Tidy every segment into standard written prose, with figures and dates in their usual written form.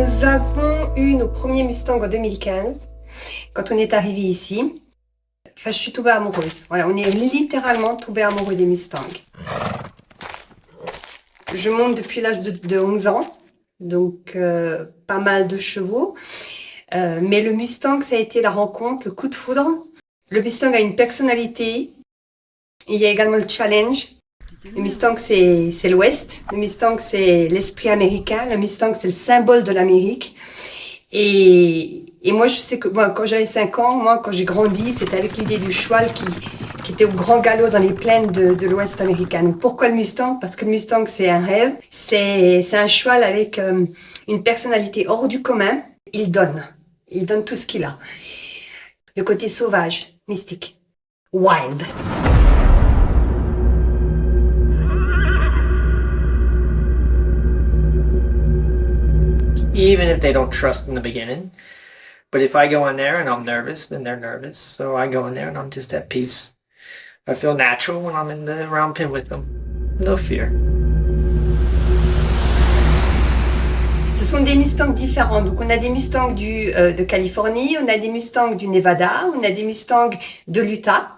Nous avons eu nos premiers Mustangs en 2015, quand on est arrivé ici. Enfin, je suis tombée amoureuse. Voilà, on est littéralement tombé amoureux des Mustangs. Je monte depuis l'âge de 11 ans, donc pas mal de chevaux. Mais le Mustang, ça a été la rencontre, le coup de foudre. Le Mustang a une personnalité. Il y a également le challenge. Le Mustang, c'est l'Ouest. Le Mustang, c'est l'esprit américain. Le Mustang, c'est le symbole de l'Amérique. Et moi, je sais que moi, quand j'avais 5 ans, moi, quand j'ai grandi, c'était avec l'idée du cheval qui était au grand galop dans les plaines de l'Ouest américain. Donc, pourquoi le Mustang? Parce que le Mustang, c'est un rêve. C'est un cheval avec une personnalité hors du commun. Il donne. Il donne tout ce qu'il a. Le côté sauvage, mystique, wild. Even if they don't trust in the beginning. But if I go in there and I'm nervous, then they're nervous. So I go in there and I'm just at peace. I feel natural when I'm in the round pen with them. No fear. Ce sont des Mustangs différents. Donc on a des Mustangs de Californie, on a des Mustangs du Nevada, on a des Mustangs de l'Utah.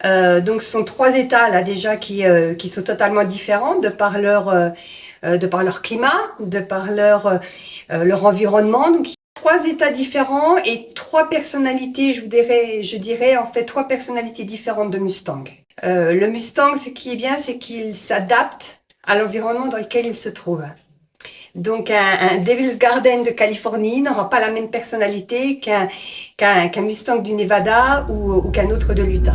Donc ce sont 3 États là déjà qui sont totalement différents de par leur climat, de par leur environnement. Donc 3 États différents et 3 personnalités, je dirais en fait 3 personnalités différentes de Mustang. Le Mustang, ce qui est bien, c'est qu'il s'adapte à l'environnement dans lequel il se trouve. Donc un Devil's Garden de Californie n'aura pas la même personnalité qu'un Mustang du Nevada ou qu'un autre de l'Utah.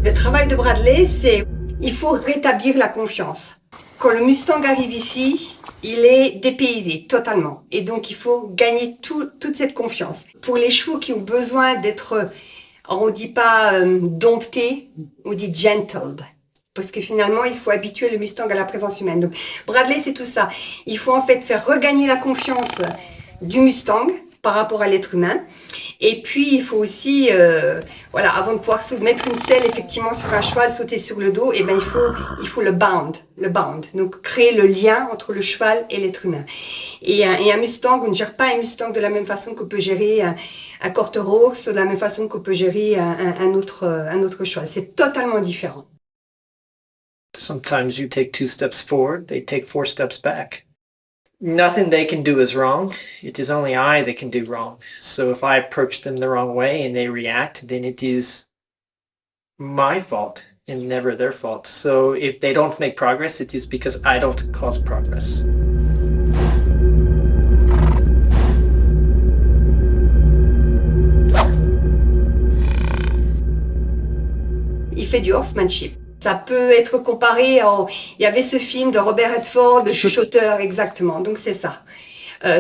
Le travail de Bradley, il faut rétablir la confiance. Quand le Mustang arrive ici, il est dépaysé totalement. Et donc, il faut gagner toute cette confiance. Pour les chevaux qui ont besoin d'être, on dit pas domptés, on dit gentled. Parce que finalement, il faut habituer le Mustang à la présence humaine. Donc, Bradley, c'est tout ça. Il faut en fait faire regagner la confiance du Mustang par rapport à l'être humain. Et puis, il faut aussi, avant de pouvoir mettre une selle effectivement sur un cheval, sauter sur le dos, il faut le bound. Donc, créer le lien entre le cheval et l'être humain. Et un Mustang, on ne gère pas un Mustang de la même façon qu'on peut gérer un Quarter-Horse, de la même façon qu'on peut gérer un autre cheval. C'est totalement différent. Sometimes you take 2 steps forward, they take 4 steps back. Nothing they can do is wrong. It is only I that can do wrong. So if I approach them the wrong way and they react, then it is my fault and never their fault. So if they don't make progress, it is because I don't cause progress. Il fait du horsemanship. Ça peut être comparé il y avait ce film de Robert Redford, Le Chuchoteur, exactement. Donc c'est ça.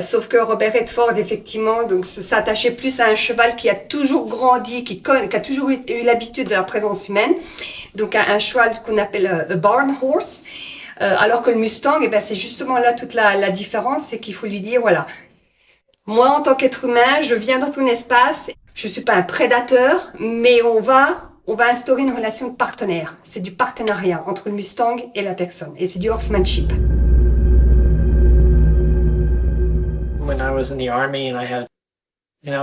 Sauf que Robert Redford, effectivement, donc s'attachait plus à un cheval qui a toujours grandi, qui a toujours eu l'habitude de la présence humaine. Donc un cheval qu'on appelle a barn horse. Alors que le Mustang, c'est justement là toute la différence, c'est qu'il faut lui dire, voilà, moi en tant qu'être humain, je viens dans ton espace, je suis pas un prédateur, mais on va instaurer une relation de partenaire. C'est du partenariat entre le Mustang et la personne. Et c'est du horsemanship. When I was in the Army and I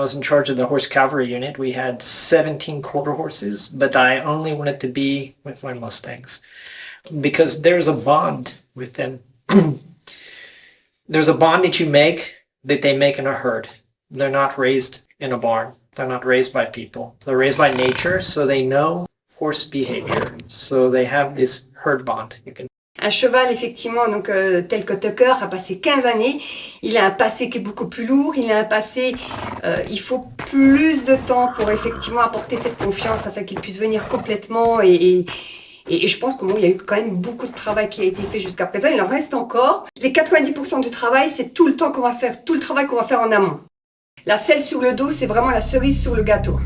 was in charge of the horse cavalry unit, we had 17 quarter horses, but I only wanted to be with my Mustangs because there's a bond with them. There's a bond that you make that they make in a herd. They're not raised in a barn. They're not raised by people. They're raised by nature, so they know horse behavior. So they have this herd bond. Un cheval, effectivement, donc tel que Tucker a passé 15 années, il a un passé qui est beaucoup plus lourd, il a un passé, il faut plus de temps pour effectivement apporter cette confiance afin qu'il puisse venir complètement et je pense qu'il y a eu quand même beaucoup de travail qui a été fait jusqu'à présent. Il en reste encore. Les 90% du travail, c'est tout le travail qu'on va faire en amont. La selle sur le dos, c'est vraiment la cerise sur le gâteau.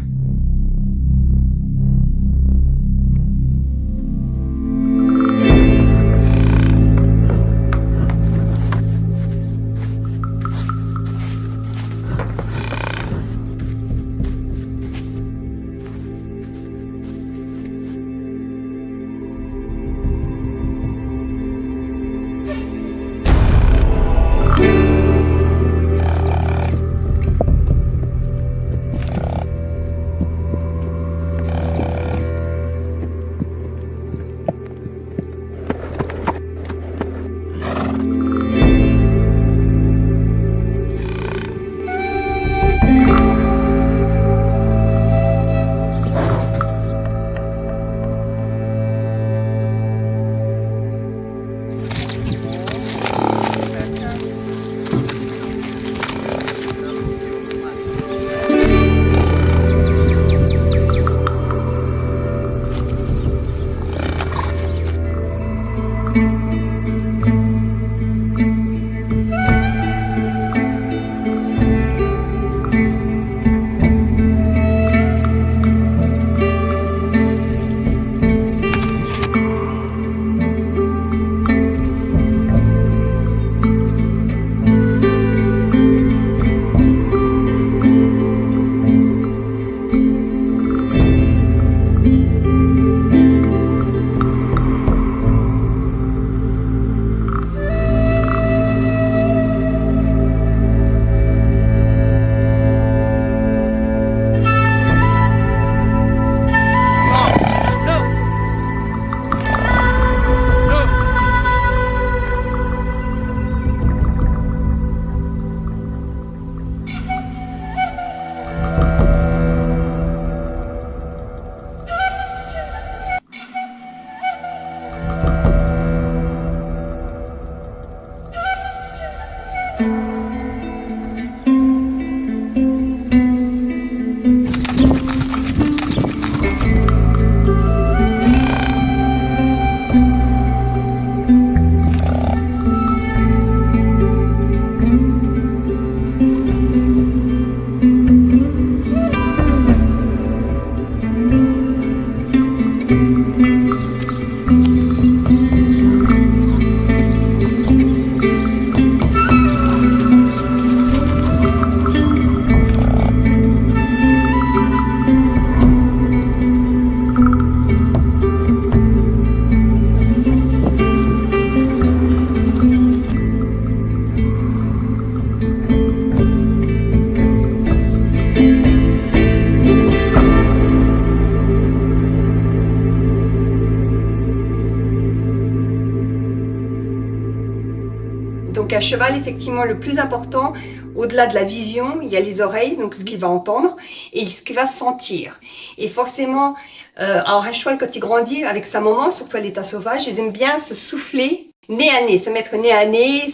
Donc un cheval, effectivement, le plus important, au-delà de la vision, il y a les oreilles, donc ce qu'il va entendre, et ce qu'il va sentir. Et forcément, alors un cheval, quand il grandit avec sa maman, surtout à l'état sauvage, ils aiment bien se souffler nez à nez, se mettre nez à nez,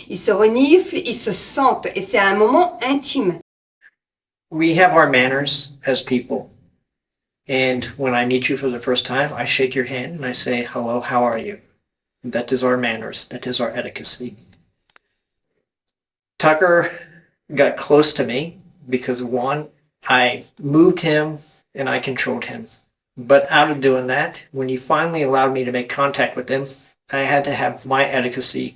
ils se reniflent, ils se sentent, et c'est un moment intime. We have our manners as people. And when I meet you for the first time, I shake your hand and I say, hello, how are you? That is our manners. That is our etiquette. Tucker got close to me because, one, I moved him and I controlled him. But out of doing that, when he finally allowed me to make contact with him, I had to have my etiquette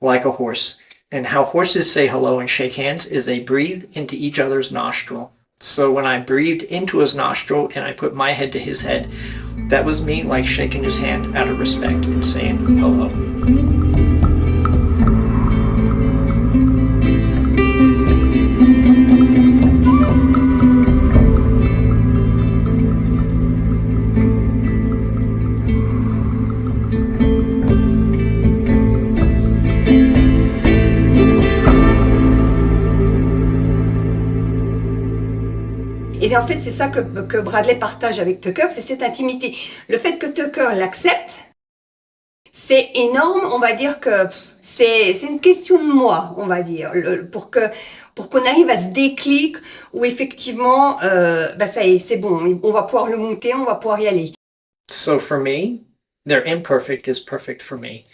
like a horse. And how horses say hello and shake hands is they breathe into each other's nostril. So when I breathed into his nostril and I put my head to his head, that was me like shaking his hand out of respect and saying hello. Et en fait, c'est ça que Bradley partage avec Tucker, c'est cette intimité. Le fait que Tucker l'accepte, c'est énorme. On va dire que c'est une question de moi, on va dire, pour qu'on arrive à ce déclic où effectivement, ça y est, c'est bon, on va pouvoir le monter, on va pouvoir y aller. So for me, their imperfect is perfect for me.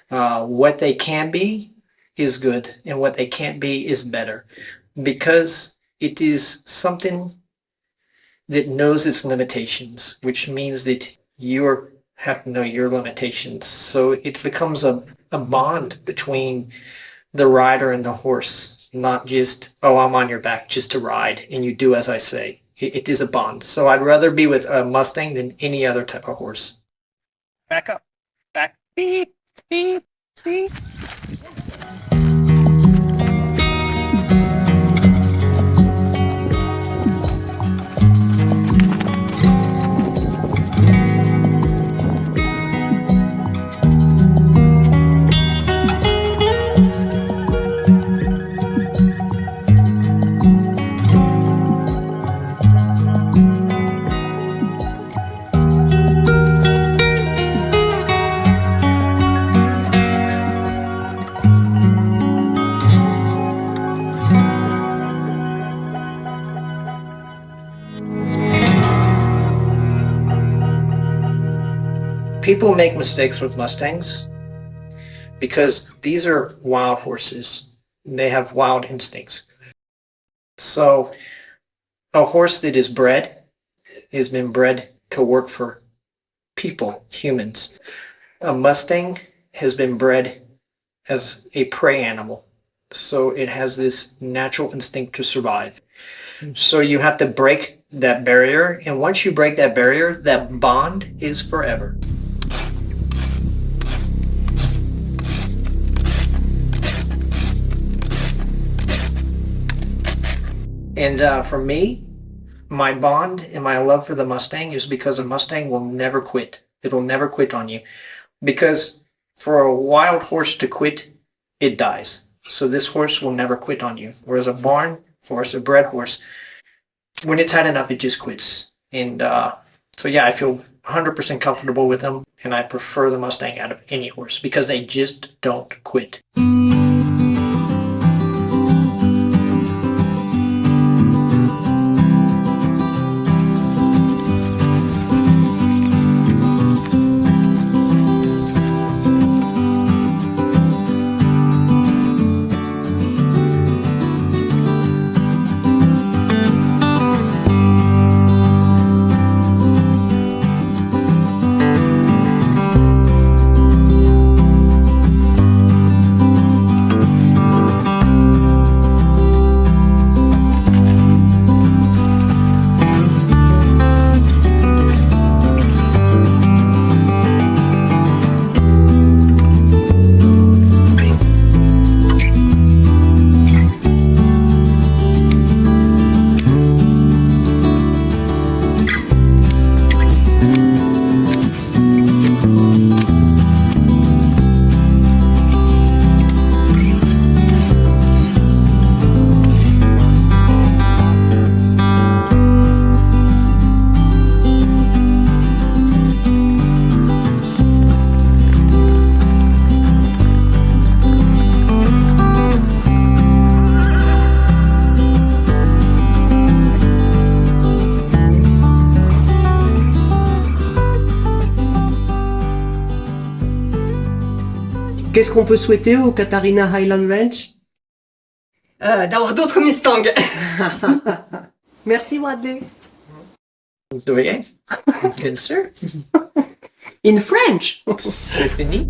What they can be is good, and what they can't be is better, because it is something that knows its limitations, which means that you have to know your limitations. So it becomes a bond between the rider and the horse, not just, oh, I'm on your back just to ride and you do as I say. It is a bond. So I'd rather be with a Mustang than any other type of horse. Back up. Back. Beep, beep, beep. People make mistakes with Mustangs because these are wild horses. They have wild instincts. So a horse that is bred has been bred to work for people, humans. A Mustang has been bred as a prey animal. So it has this natural instinct to survive. So you have to break that barrier. And once you break that barrier, that bond is forever. And for me, my bond and my love for the Mustang is because a Mustang will never quit. It'll never quit on you. Because for a wild horse to quit, it dies. So this horse will never quit on you. Whereas a barn horse, a bred horse, when it's had enough, it just quits. And so yeah, I feel 100% comfortable with them. And I prefer the Mustang out of any horse because they just don't quit. Qu'est-ce qu'on peut souhaiter au Catarina Highland Ranch? D'avoir d'autres Mustangs. Merci Bradley. De rien. Bien sûr. In French. C'est fini.